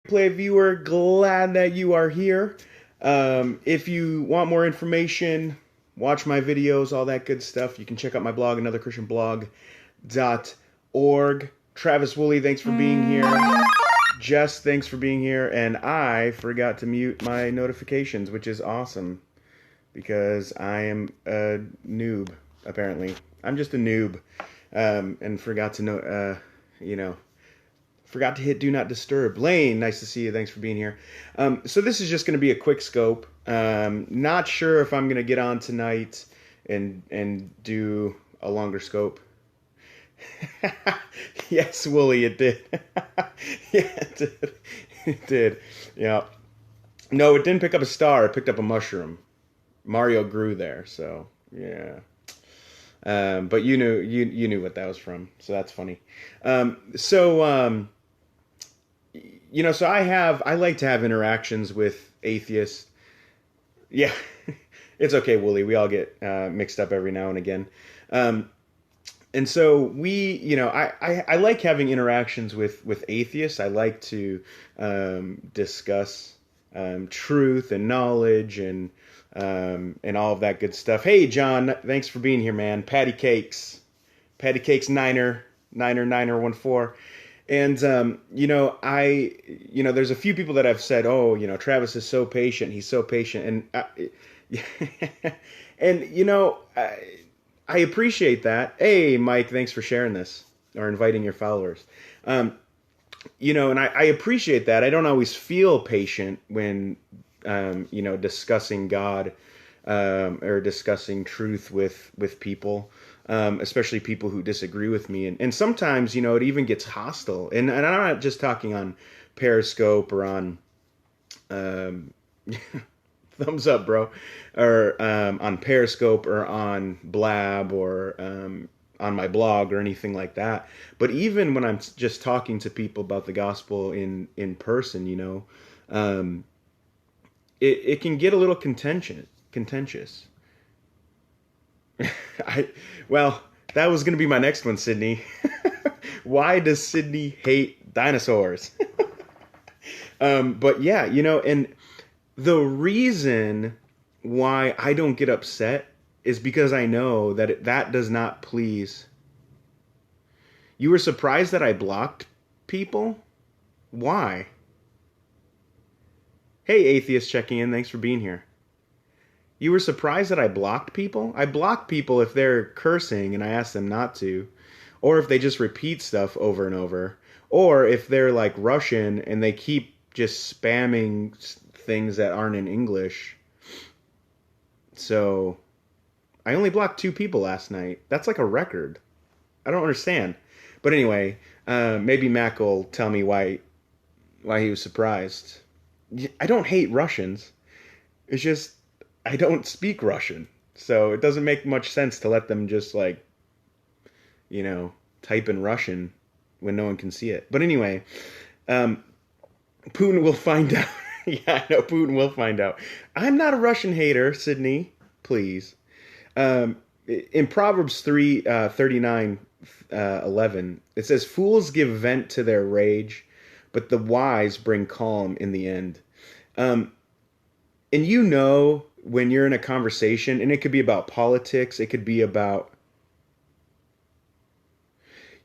Play viewer, glad that you are here. If you want more information, watch my videos, all that good stuff, you can check out my blog, anotherchristianblog.org. Travis Woolley, thanks for being here. Jess, thanks for being here. And I forgot to mute my notifications, which is awesome because I am a noob, apparently. I'm just a noob, and forgot to forgot to hit do not disturb. Lane, nice to see you. Thanks for being here. So this is just going to be a quick scope. Not sure if I'm going to get on tonight and do a longer scope. Yes, Wooly, it did. Yeah, it did. It did. Yeah. No, it didn't pick up a star. It picked up a mushroom. Mario grew there, so yeah. But you knew what that was from, so that's funny. So I like to have interactions with atheists. Yeah, it's okay, Wooly. We all get mixed up every now and again. And so I like having interactions with atheists. I like to discuss truth and knowledge and all of that good stuff. Hey, John, thanks for being here, man. Patty Cakes Niner 14. And there's a few people that have said, "Oh, Travis is so patient. He's so patient," and I appreciate that. Hey, Mike, thanks for sharing this or inviting your followers. And I appreciate that. I don't always feel patient when discussing God or discussing truth with people. Especially people who disagree with me. And sometimes, it even gets hostile. And I'm not just talking on Periscope or on thumbs up, bro, or on Periscope or on Blab or on my blog or anything like that. But even when I'm just talking to people about the gospel in person, it can get a little contentious. That was going to be my next one, Sydney. Why does Sydney hate dinosaurs? But yeah, and the reason why I don't get upset is because I know that that does not please. You were surprised that I blocked people? Why? Hey, atheist checking in. Thanks for being here. You were surprised that I blocked people? I block people if they're cursing and I ask them not to, or if they just repeat stuff over and over, or if they're like Russian and they keep just spamming things that aren't in English. So I only blocked 2 people last night. That's like a record. I don't understand. But anyway, maybe Mac will tell me why he was surprised. I don't hate Russians. It's just I don't speak Russian, so it doesn't make much sense to let them just type in Russian when no one can see it. But anyway, Putin will find out. Yeah, I know Putin will find out. I'm not a Russian hater, Sydney. Please. In Proverbs 39, 11, it says, "Fools give vent to their rage, but the wise bring calm in the end." And when you're in a conversation, and it could be about politics, it could be about...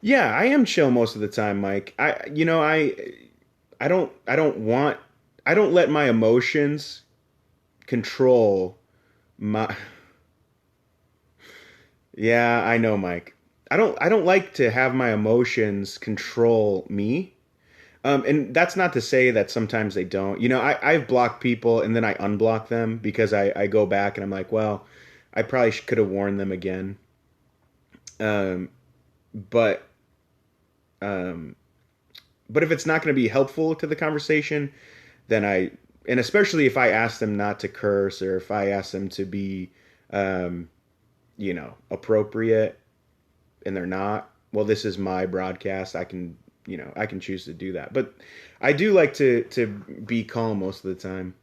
Yeah, I am chill most of the time, Mike. I don't let my emotions control my... Yeah, I know, Mike. I don't like to have my emotions control me. And that's not to say that sometimes they don't. I've blocked people and then I unblock them because I go back and I'm like, well, I probably could have warned them again. But if it's not going to be helpful to the conversation, then and especially if I ask them not to curse or if I ask them to be, appropriate and they're not, well, this is my broadcast. I can choose to do that. But I do like to be calm most of the time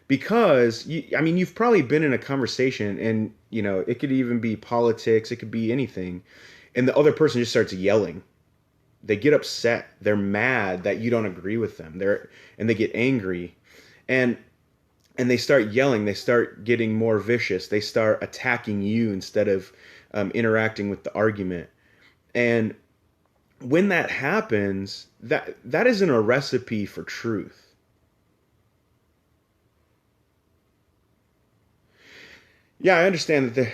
because you've probably been in a conversation and, it could even be politics. It could be anything. And the other person just starts yelling They get upset. They're mad that you don't agree with them. They get angry, and they start yelling. They start getting more vicious. They start attacking you instead of interacting with the argument. And when that happens, that isn't a recipe for truth. Yeah, I understand that.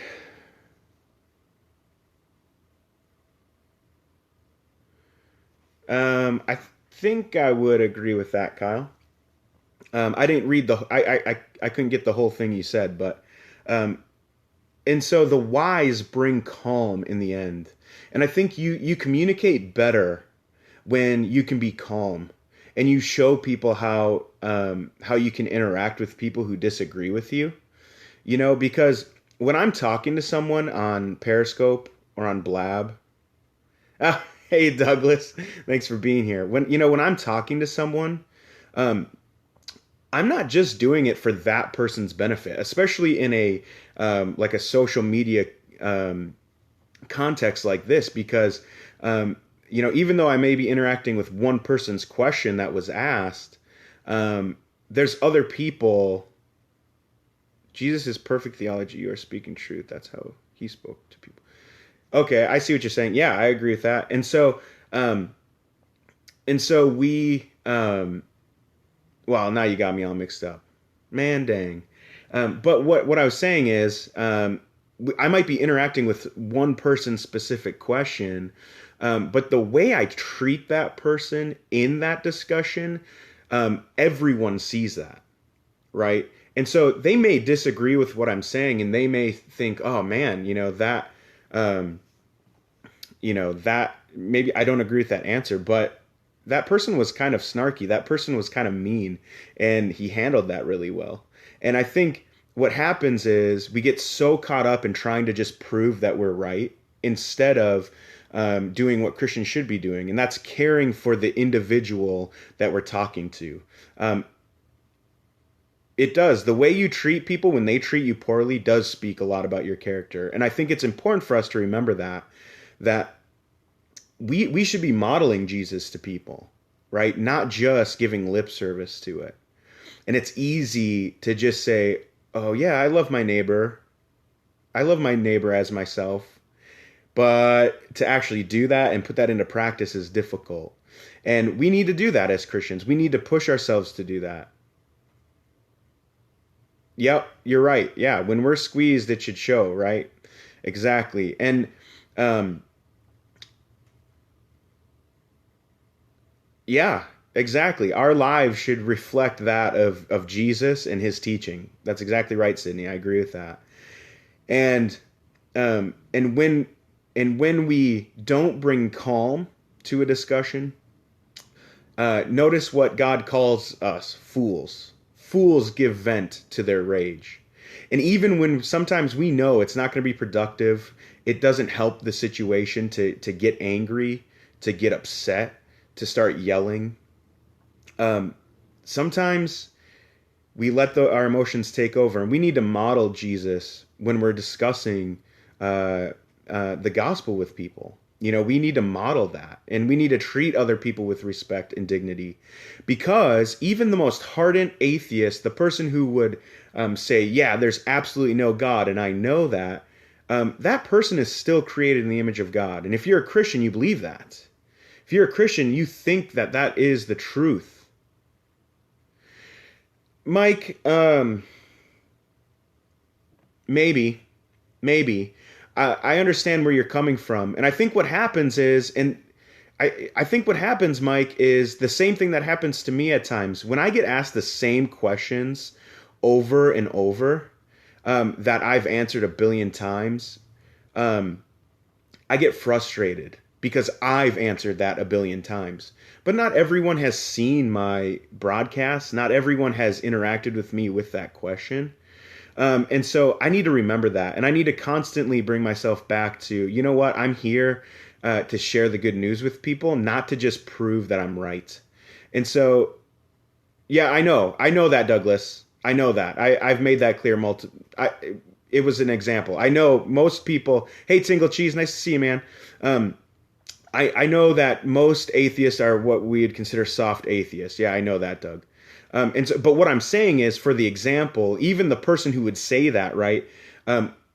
I think I would agree with that, Kyle. I didn't read the. I couldn't get the whole thing you said, but um, and so the whys bring calm in the end, and I think you communicate better when you can be calm, and you show people how you can interact with people who disagree with you. Because when I'm talking to someone on Periscope or on Blab, ah, hey Douglas, thanks for being here. When I'm talking to someone, um, I'm not just doing it for that person's benefit, especially in a like a social media um, context like this, because even though I may be interacting with one person's question that was asked, there's other people. Jesus is perfect theology. You are speaking truth. That's how he spoke to people. Okay, I see what you're saying. Yeah, I agree with that. Um, and so we, well, now you got me all mixed up, man, dang. But what I was saying is, I might be interacting with one person's specific question, but the way I treat that person in that discussion, everyone sees that, right? And so they may disagree with what I'm saying, and they may think, "Oh man, um, that maybe I don't agree with that answer." But that person was kind of snarky. That person was kind of mean, and he handled that really well. And I think what happens is we get so caught up in trying to just prove that we're right instead of doing what Christians should be doing, and that's caring for the individual that we're talking to. Um, it does. The way you treat people when they treat you poorly does speak a lot about your character. And I think it's important for us to remember that we should be modeling Jesus to people, right? Not just giving lip service to it. And it's easy to just say, "Oh yeah, I love my neighbor. I love my neighbor as myself." But to actually do that and put that into practice is difficult. And we need to do that as Christians. We need to push ourselves to do that. Yep, you're right. Yeah, when we're squeezed, it should show, right? Exactly. And um, yeah, exactly. Our lives should reflect that of Jesus and his teaching. That's exactly right, Sydney. I agree with that. And um, and when when we don't bring calm to a discussion, notice what God calls us fools. Fools give vent to their rage. And even when sometimes we know it's not going to be productive, it doesn't help the situation to get angry, to get upset, to start yelling. Um, Sometimes we let our emotions take over, and we need to model Jesus when we're discussing the gospel with people. We need to model that, and we need to treat other people with respect and dignity, because even the most hardened atheist, the person who would say, "Yeah, there's absolutely no God," and I know that, that person is still created in the image of God. And if you're a Christian, you believe that. If you're a Christian, you think that that is the truth. Mike, maybe, maybe. I understand where you're coming from. And I think what happens is, and I think what happens, Mike, is the same thing that happens to me at times. When I get asked the same questions over and over, that I've answered a billion times, um, I get frustrated because I've answered that a billion times. But not everyone has seen my broadcast. Not everyone has interacted with me with that question. And so I need to remember that. And I need to constantly bring myself back to, you know what, I'm here to share the good news with people, not to just prove that I'm right. And so, yeah, I know. I know that, Douglas. I know that. I've made that clear. It was an example. I know most people, hey, Tingle Cheese, nice to see you, man. Um, I know that most atheists are what we'd consider soft atheists. Yeah, I know that, Doug. But what I'm saying is, for the example, even the person who would say that, right?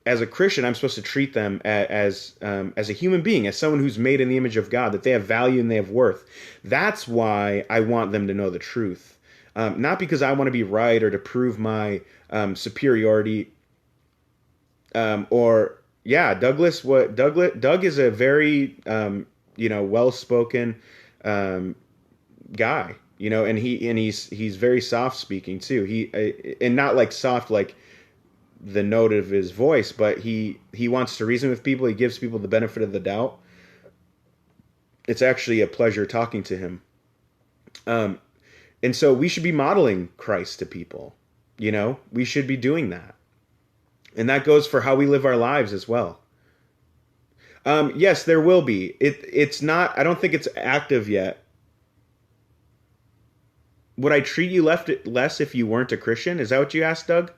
As a Christian, I'm supposed to treat them as a human being, as someone who's made in the image of God, that they have value and they have worth. That's why I want them to know the truth, not because I want to be right or to prove my superiority. Or yeah, Doug is a very well-spoken guy, and he's very soft speaking too. And not like soft like the note of his voice, but he wants to reason with people. He gives people the benefit of the doubt. It's actually a pleasure talking to him. And so we should be modeling Christ to people. We should be doing that. And that goes for how we live our lives as well. Yes, there will be. It's not, I don't think it's active yet. Would I treat you less if you weren't a Christian? Is that what you asked, Doug?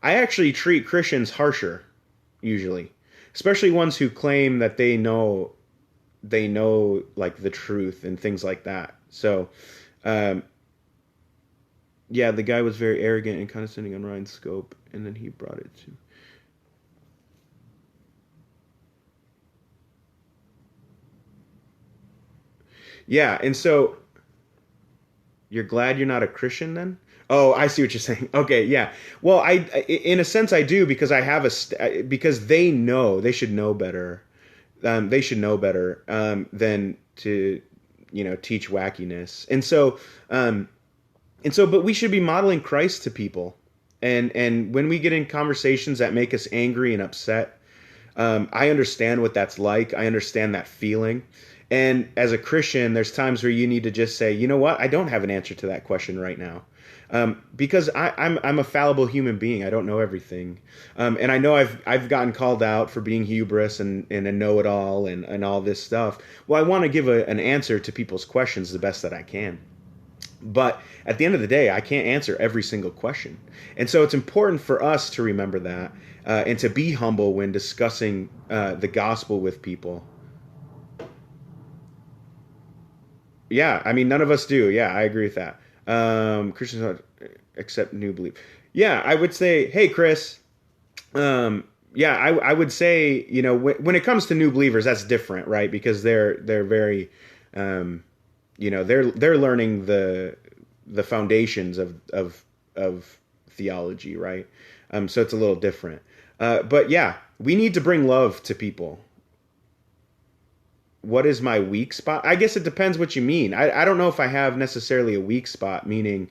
I actually treat Christians harsher, usually. Especially ones who claim that they know like the truth and things like that. So, yeah, the guy was very arrogant and condescending on Ryan's scope, and then he brought it to... Yeah, and so you're glad you're not a Christian then? Oh, I see what you're saying. Okay, yeah. Well, in a sense, I do, because I have because they should know better. They should know better than to, teach wackiness. But we should be modeling Christ to people. And when we get in conversations that make us angry and upset, I understand what that's like. I understand that feeling. And as a Christian, there's times where you need to just say, you know what? I don't have an answer to that question right now. Because I'm a fallible human being. I don't know everything. And I know I've gotten called out for being hubris and a know-it-all and all this stuff. Well, I want to give an answer to people's questions the best that I can. But at the end of the day, I can't answer every single question. And so it's important for us to remember that and to be humble when discussing the gospel with people. Yeah, I mean, none of us do. Yeah, I agree with that. Christians don't accept new belief. Yeah, I would say, hey, Chris. Yeah, I would say, when it comes to new believers, that's different, right? Because they're very, they're learning the foundations of theology, right? So it's a little different. But yeah, we need to bring love to people. What is my weak spot? I guess it depends what you mean. I don't know if I have necessarily a weak spot, meaning,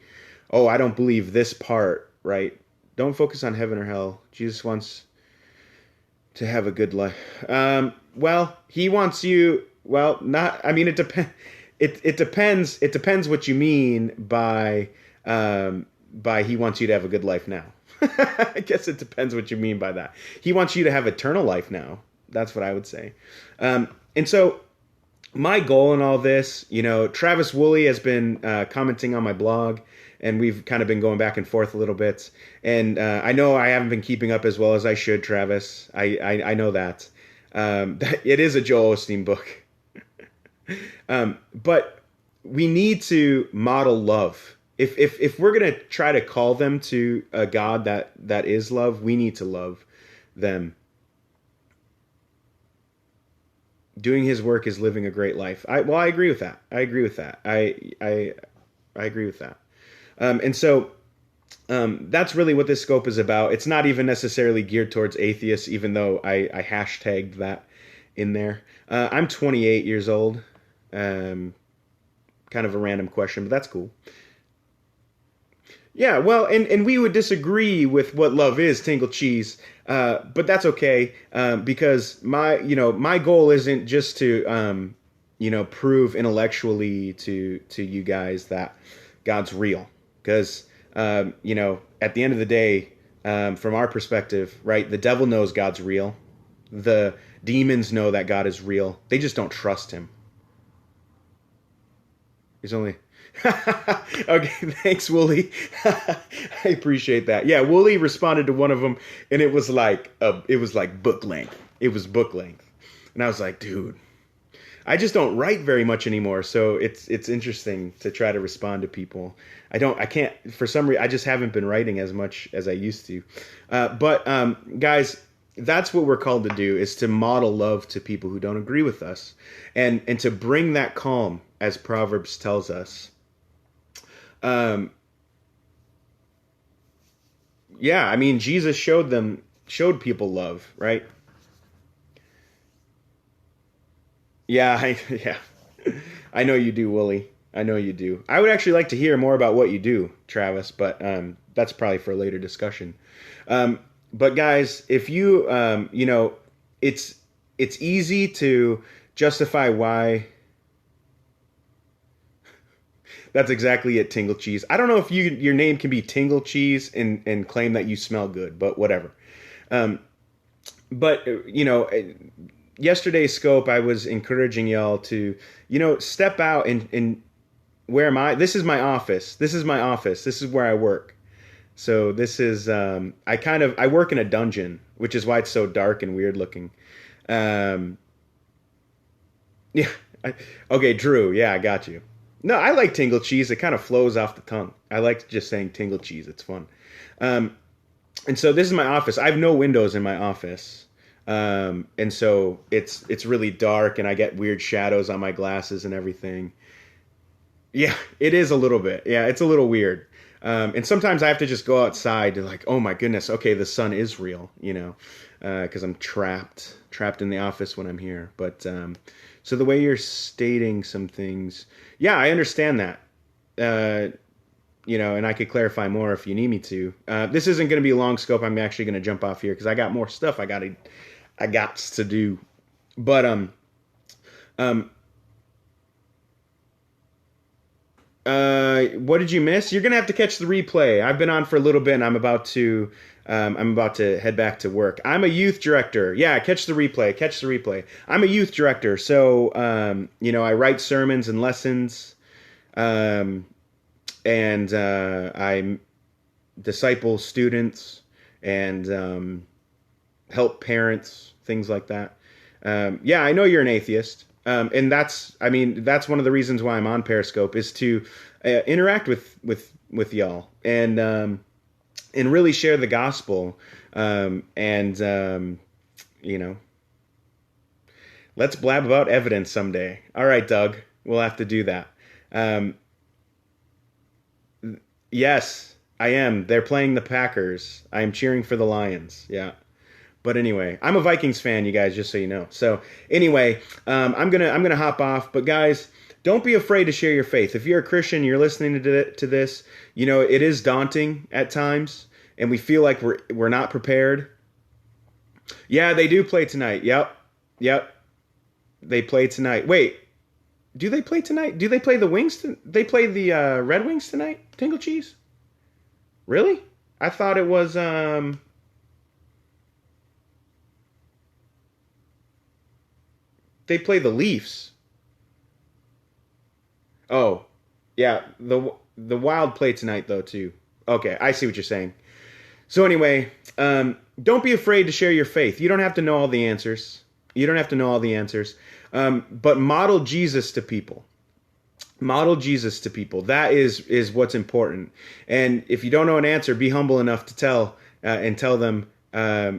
oh, I don't believe this part, right? Don't focus on heaven or hell. Jesus wants to have a good life. Well, he wants you, well, not, I mean, it depends. It depends. It depends what you mean by he wants you to have a good life now. I guess it depends what you mean by that. He wants you to have eternal life now. That's what I would say. And so my goal in all this, Travis Woolley has been commenting on my blog, and we've kind of been going back and forth a little bit. And I know I haven't been keeping up as well as I should, Travis. I know that. It is a Joel Osteen book. But we need to model love. If we're going to try to call them to a God that is love, we need to love them. Doing his work is living a great life. I agree with that. I agree with that. I agree with that. And so that's really what this scope is about. It's not even necessarily geared towards atheists, even though I hashtagged that in there. I'm 28 years old. Kind of a random question, but that's cool. Yeah, well, and we would disagree with what love is, Tingle Cheese, but that's okay, because my goal isn't just to prove intellectually to you guys that God's real, because at the end of the day, from our perspective, right, the devil knows God's real, the demons know that God is real, they just don't trust him. He's only... Okay, thanks, Wooly. I appreciate that. Yeah, Wooly responded to one of them, and it was like book length. It was book length, and I was like, dude, I just don't write very much anymore, so it's interesting to try to respond to people. I can't for some reason I just haven't been writing as much as I used to. But guys, that's what we're called to do is to model love to people who don't agree with us, and to bring that calm, as Proverbs tells us. Um, yeah, I mean Jesus showed people love, right? Yeah, yeah. I know you do, Willie. I know you do. I would actually like to hear more about what you do, Travis, but that's probably for a later discussion. But guys, if you it's easy to justify why. That's exactly it, Tingle Cheese. I don't know if your name can be Tingle Cheese and claim that you smell good, but whatever. Um, but yesterday's scope, I was encouraging y'all to step out and where am I? This is my office. This is my office. This is where I work. So this is I work in a dungeon, which is why it's so dark and weird looking. Um, yeah. Okay, Drew. Yeah, I got you. No, I like tingle cheese. It kind of flows off the tongue. I like just saying tingle cheese. It's fun. Um, and so this is my office. I have no windows in my office. And so it's really dark and I get weird shadows on my glasses and everything. Yeah, it is a little bit. Yeah, it's a little weird. And sometimes I have to just go outside to like, oh my goodness, okay, the sun is real, because I'm trapped in the office when I'm here. But so the way you're stating some things, yeah, I understand that. And I could clarify more if you need me to. This isn't going to be a long scope. I'm actually going to jump off here because I got more stuff I got to do. But um, what did you miss? You're gonna have to catch the replay. I've been on for a little bit, and I'm about to head back to work. I'm a youth director. Yeah, catch the replay. Catch the replay. I'm a youth director, so I write sermons and lessons, um, and I disciple students and help parents, things like that. Yeah, I know you're an atheist. And that's one of the reasons why I'm on Periscope is to interact with y'all and really share the gospel. And let's blab about evidence someday. All right, Doug, we'll have to do that. Um, yes, I am. They're playing the Packers. I am cheering for the Lions. Yeah. But anyway, I'm a Vikings fan, you guys, just so you know. So anyway, I'm gonna hop off. But guys, don't be afraid to share your faith. If you're a Christian, you're listening to this. It is daunting at times, and we feel like we're not prepared. Yeah, they do play tonight. Yep. They play tonight. Wait, do they play tonight? Do they play the Wings? They play the Red Wings tonight? Tingle Cheese? Really? I thought it was. They play the Leafs. Oh, yeah. The Wild play tonight though too. Okay, I see what you're saying. So anyway, don't be afraid to share your faith. You don't have to know all the answers. You don't have to know all the answers. But model Jesus to people. Model Jesus to people. That is what's important. And if you don't know an answer, be humble enough to tell them.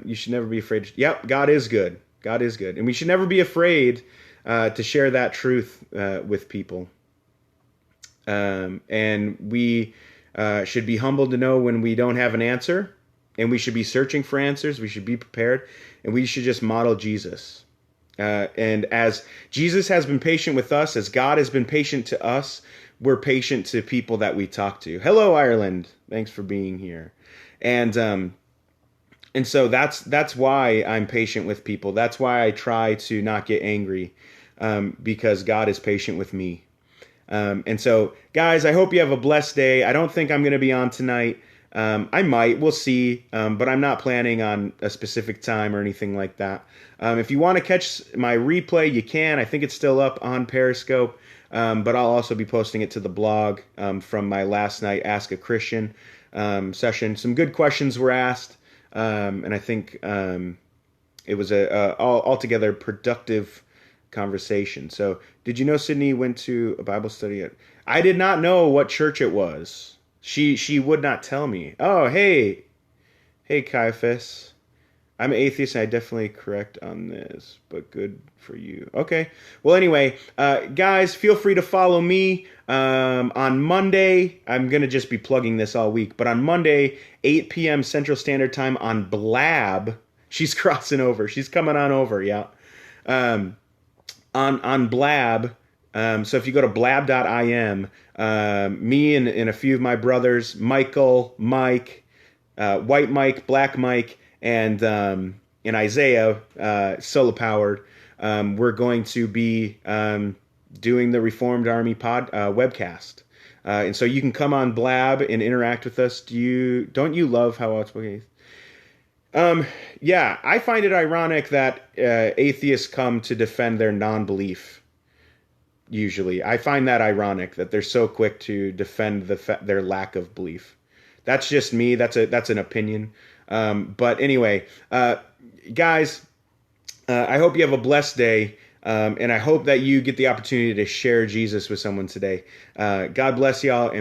You should never be afraid. Yep, God is good. God is good. And we should never be afraid to share that truth with people. And we should be humbled to know when we don't have an answer. And we should be searching for answers. We should be prepared. And we should just model Jesus. And as Jesus has been patient with us, as God has been patient to us, we're patient to people that we talk to. Hello, Ireland. Thanks for being here. And so that's why I'm patient with people. That's why I try to not get angry, because God is patient with me. And so, guys, I hope you have a blessed day. I don't think I'm going to be on tonight. I might. We'll see. But I'm not planning on a specific time or anything like that. If you want to catch my replay, you can. I think it's still up on Periscope. But I'll also be posting it to the blog from my last night Ask a Christian session. Some good questions were asked. And I think it was a altogether productive conversation. So, did you know Sydney went to a Bible study I did not know what church it was. She would not tell me. Oh, hey, Caiaphas. I'm an atheist, and I definitely correct on this, but good for you. Okay. Well, anyway, guys, feel free to follow me on Monday. I'm going to just be plugging this all week, but on Monday, 8 p.m. Central Standard Time on Blab, she's crossing over. She's coming on over, yeah. On Blab, so if you go to blab.im, me and a few of my brothers, Michael, Mike, White Mike, Black Mike, and Isaiah, Solar Powered, we're going to be doing the Reformed Army webcast, and so you can come on Blab and interact with us. Don't you love how outspoken? Yeah, I find it ironic that atheists come to defend their non-belief. Usually, I find that ironic that they're so quick to defend their lack of belief. That's just me. That's an opinion. But anyway, guys, I hope you have a blessed day, and I hope that you get the opportunity to share Jesus with someone today. God bless y'all. And